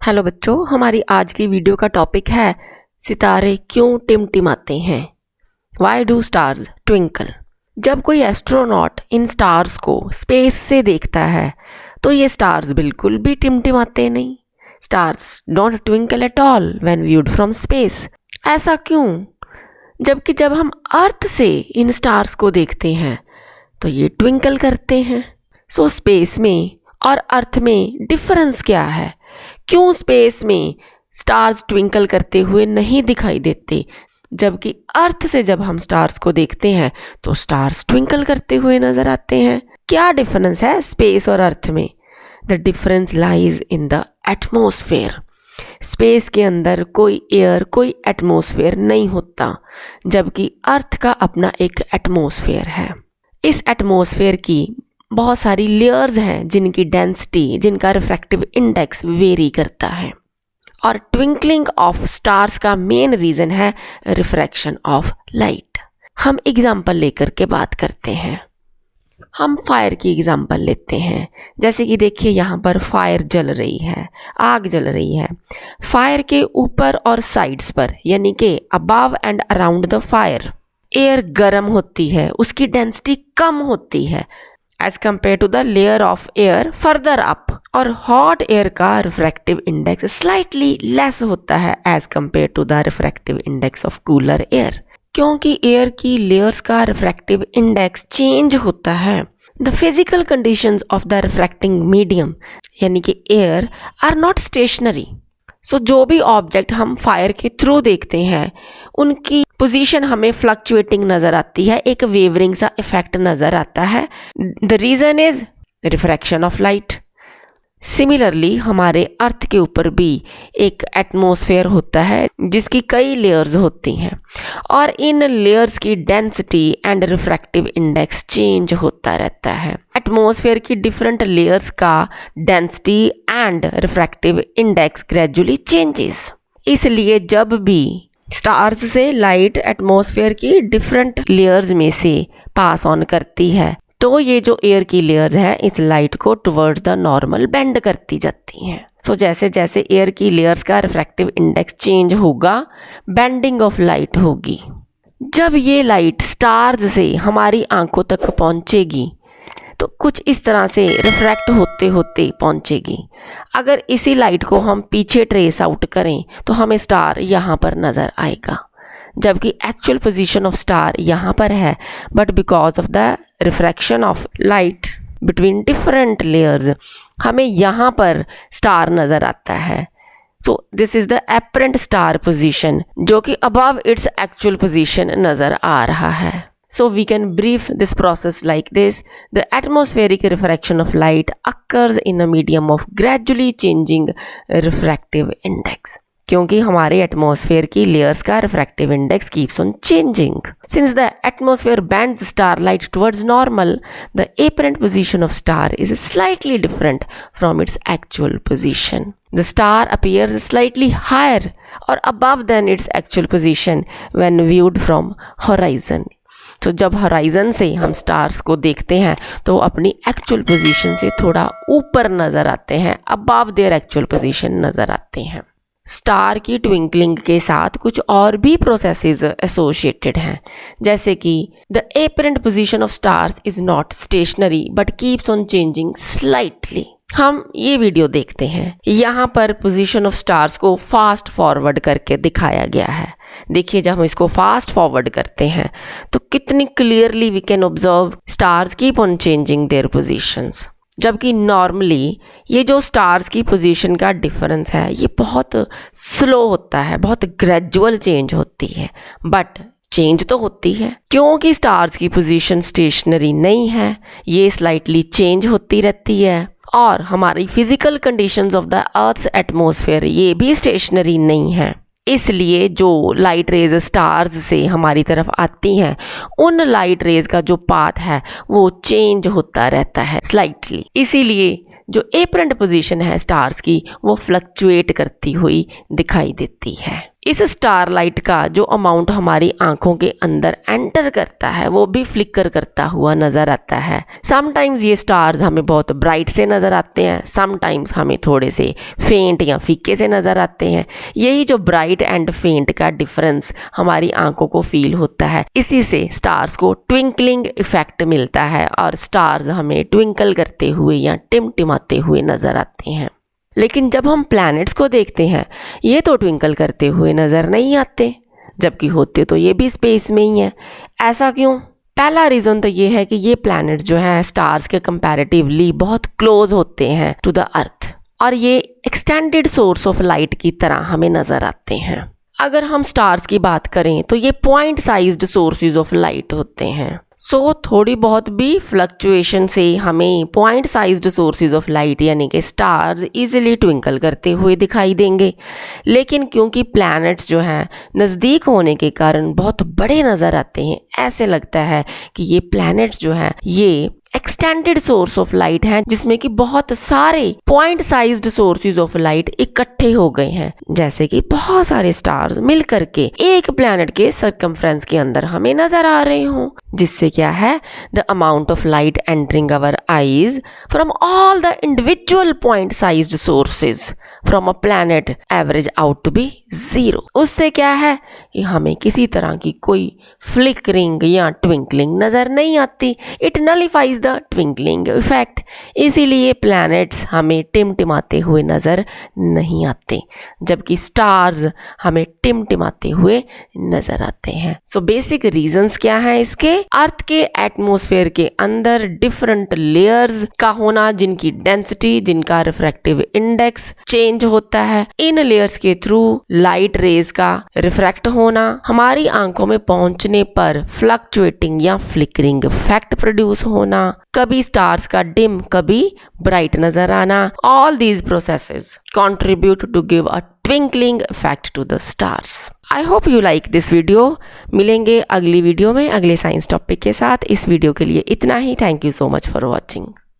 Hello बच्चों, हमारी आज की वीडियो का टॉपिक है सितारे क्यों टिमटिमाते हैं। Why do stars twinkle. जब कोई एस्ट्रोनॉट इन स्टार्स को स्पेस से देखता है तो ये स्टार्स बिल्कुल भी टिमटिमाते नहीं। Stars don't twinkle at all when viewed from space. ऐसा क्यों? जबकि जब हम अर्थ से इन स्टार्स को देखते हैं तो ये ट्विंकल करते हैं। सो स्पेस में और अर्थ में डिफरेंस क्या है? क्यों स्पेस में स्टार्स ट्विंकल करते हुए नहीं दिखाई देते, जबकि अर्थ से जब हम स्टार्स को देखते हैं तो स्टार्स ट्विंकल करते हुए नजर आते हैं? क्या डिफरेंस है स्पेस और अर्थ में? The difference lies in the atmosphere. Space के अंदर कोई एयर, कोई एटमॉस्फेयर नहीं होता, जबकि अर्थ का अपना एक एटमॉस्फेयर है। इस एटमॉस्फेयर की बहुत सारी लेयर्स हैं जिनकी डेंसिटी, जिनका रिफ्रैक्टिव इंडेक्स वेरी करता है। और ट्विंकलिंग ऑफ स्टार्स का मेन रीज़न है रिफ्रैक्शन ऑफ लाइट। हम एग्जाम्पल लेकर के बात करते हैं। हम फायर की एग्जाम्पल लेते हैं। जैसे कि देखिए, यहाँ पर फायर जल रही है, आग जल रही है। फायर के ऊपर और साइड्स पर, यानी कि above and around the fire, air गर्म होती है, उसकी डेंसिटी कम होती है as compare to the layer of air further up. और हॉट एयर का रिफ्रैक्टिव इंडेक्स स्लाइटली लेस होता है as compare to the refractive index of cooler air. क्योंकि एयर की लेयर्स का रिफ्रैक्टिव इंडेक्स चेंज होता है, the physical conditions of the refracting medium यानी कि एयर आर नॉट स्टेशनरी। सो जो भी ऑब्जेक्ट हम फायर के थ्रू देखते हैं उनकी पोजीशन हमें फ्लक्चुएटिंग नज़र आती है, एक वेवरिंग सा इफेक्ट नज़र आता है। The reason is refraction of light. Similarly हमारे अर्थ के ऊपर भी एक एटमॉस्फेयर होता है जिसकी कई लेयर्स होती हैं, और इन लेयर्स की density and refractive index change होता रहता है। एटमॉस्फेयर की डिफरेंट लेयर्स का density and refractive index gradually changes. इसलिए जब भी स्टार्स से लाइट एटमॉस्फेयर की डिफरेंट लेयर्स में से पास ऑन करती है तो ये जो एयर की लेयर्स है इस लाइट को टुवर्ड्स द नॉर्मल बेंड करती जाती हैं। सो जैसे जैसे एयर की लेयर्स का रिफ्रैक्टिव इंडेक्स चेंज होगा, बेंडिंग ऑफ लाइट होगी। जब ये लाइट स्टार्स से हमारी आंखों तक पहुंचेगी तो कुछ इस तरह से रिफ्रैक्ट होते होते पहुंचेगी। अगर इसी लाइट को हम पीछे ट्रेस आउट करें तो हमें स्टार यहाँ पर नज़र आएगा, जबकि एक्चुअल पोजीशन ऑफ स्टार यहाँ पर है, but because of the refraction of light between different layers हमें यहाँ पर स्टार नज़र आता है। So this is the apparent star position, जो कि अबव इट्स एक्चुअल पोजीशन नज़र आ रहा है। So we can brief this process like this. The atmospheric refraction of light occurs in a medium of gradually changing refractive index. क्योंकि हमारे atmosphere की layers का refractive index keeps on changing. Since the atmosphere bends starlight towards normal, the apparent position of star is slightly different from its actual position. The star appears slightly higher or above than its actual position when viewed from horizon. तो जब horizon से हम stars को देखते हैं तो वो अपनी एक्चुअल पोजीशन से थोड़ा ऊपर नज़र आते हैं, अबव देयर एक्चुअल पोजीशन नज़र आते हैं। स्टार की ट्विंकलिंग के साथ कुछ और भी प्रोसेसेस एसोसिएटेड हैं, जैसे कि the apparent position of stars is not stationary but keeps on changing slightly. हम ये वीडियो देखते हैं, यहाँ पर पोजीशन ऑफ स्टार्स को फास्ट फॉरवर्ड करके दिखाया गया है। देखिए, जब हम इसको फास्ट फॉरवर्ड करते हैं तो कितनी clearly we can observe stars keep on changing their positions. जबकि नॉर्मली ये जो स्टार्स की पोजीशन का डिफरेंस है ये बहुत स्लो होता है, बहुत ग्रेजुअल चेंज होती है, बट चेंज तो होती है। क्योंकि स्टार्स की पोजीशन स्टेशनरी नहीं है, ये स्लाइटली चेंज होती रहती है। और हमारी physical conditions of the earth's atmosphere ये भी स्टेशनरी नहीं है, इसलिए जो लाइट रेज स्टार्स से हमारी तरफ आती हैं उन लाइट रेज का जो पाथ है वो चेंज होता रहता है स्लाइटली। इसीलिए जो एपरेंट पोजीशन है स्टार्स की वो फ्लक्चुएट करती हुई दिखाई देती है। इस स्टार लाइट का जो अमाउंट हमारी आंखों के अंदर एंटर करता है वो भी फ्लिकर करता हुआ नजर आता है। समटाइम्स ये स्टार्स हमें बहुत ब्राइट से नजर आते हैं, समटाइम्स हमें थोड़े से फेंट या फीके से नजर आते हैं। यही जो ब्राइट एंड फेंट का डिफरेंस हमारी आंखों को फील होता है, इसी से स्टार्स को ट्विंकलिंग इफेक्ट मिलता है और स्टार्स हमें ट्विंकल करते हुए या टिमटिमाते हुए नजर आते हैं। लेकिन जब हम प्लैनेट्स को देखते हैं ये तो ट्विंकल करते हुए नज़र नहीं आते, जबकि होते तो ये भी स्पेस में ही है। ऐसा क्यों? पहला रीज़न तो ये है कि ये प्लैनेट्स जो हैं स्टार्स के कंपैरेटिवली बहुत क्लोज होते हैं टू द अर्थ और ये एक्सटेंडेड सोर्स ऑफ लाइट की तरह हमें नज़र आते हैं। अगर हम स्टार्स की बात करें तो ये point sized sources of light होते हैं। थोड़ी बहुत भी फ्लक्चुएशन से हमें point sized sources of light यानी कि स्टार्स इजीली ट्विंकल करते हुए दिखाई देंगे। लेकिन क्योंकि प्लैनेट्स जो हैं नज़दीक होने के कारण बहुत बड़े नज़र आते हैं, ऐसे लगता है कि ये प्लैनेट्स जो हैं ये एक्सटेंडेड सोर्स ऑफ लाइट हैं जिसमें कि बहुत सारे point sized sources of light इकट्ठे हो गए हैं, जैसे कि बहुत सारे स्टार्स मिल करके एक प्लैनेट के सर्कमफ्रेंस के अंदर हमें नजर आ रहे हों। जिससे क्या है, the amount of light entering our eyes from all the individual point sized sources from a planet average out to be 0। उससे क्या है कि हमें किसी तरह की कोई फ्लिकरिंग या ट्विंकलिंग नजर नहीं आती। It nullifies the twinkling effect. इसीलिए प्लैनेट्स हमें टिमटिमाते हुए नजर नहीं आते, जबकि स्टार्स हमें टिमटिमाते हुए नजर आते हैं। सो बेसिक रीजंस क्या हैं इसके? अर्थ के एटमॉस्फेयर के अंदर डिफरेंट लेयर्स का होना, जिनकी डेंसिटी, जिनका रिफ्रैक्टिव इंडेक्स चेंज होता है। इन लेयर्स के थ्रू लाइट रेज का रिफ्रैक्ट होना, हमारी आंखों में पहुंचने पर फ्लक्चुएटिंग या फ्लिकरिंग इफेक्ट प्रोड्यूस होना, कभी स्टार्स का डिम कभी ब्राइट नजर आना। All these processes contribute to give a twinkling effect to the stars. I hope you like this video. मिलेंगे अगली वीडियो में अगले साइंस टॉपिक के साथ। इस वीडियो के लिए इतना ही। Thank you so much for watching.